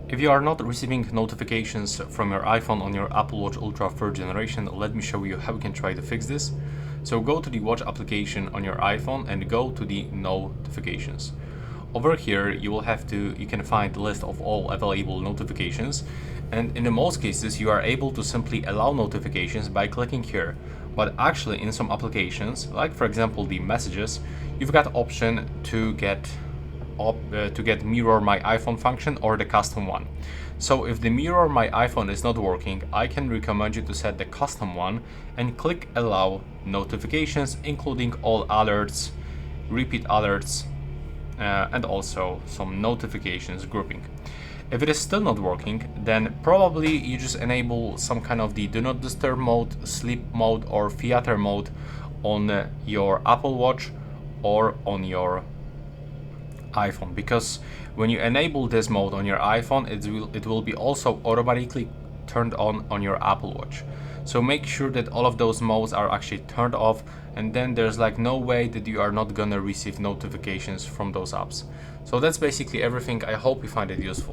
If you are not receiving notifications from your iPhone on your Apple Watch Ultra 3rd generation, let me show you how you can try to fix this. So go to the Watch application on your iPhone and go to the notifications. Over here you can find the list of all available notifications, and in most cases you are able to simply allow notifications by clicking here. But actually in some applications, like for example the messages, you've got option to get mirror my iPhone function or the custom one. So if the mirror my iPhone is not working, I can recommend you to set the custom one and click allow notifications, including all alerts, repeat alerts, and also some notifications grouping. If it is still not working, then probably you just enable some kind of the do not disturb mode, sleep mode, or theater mode on your Apple Watch or on your iPhone, because when you enable this mode on your iPhone, it will be also automatically turned on your Apple Watch. So make sure that all of those modes are actually turned off, and then there's like no way that you are not gonna receive notifications from those apps. So that's basically everything. I hope you find it useful.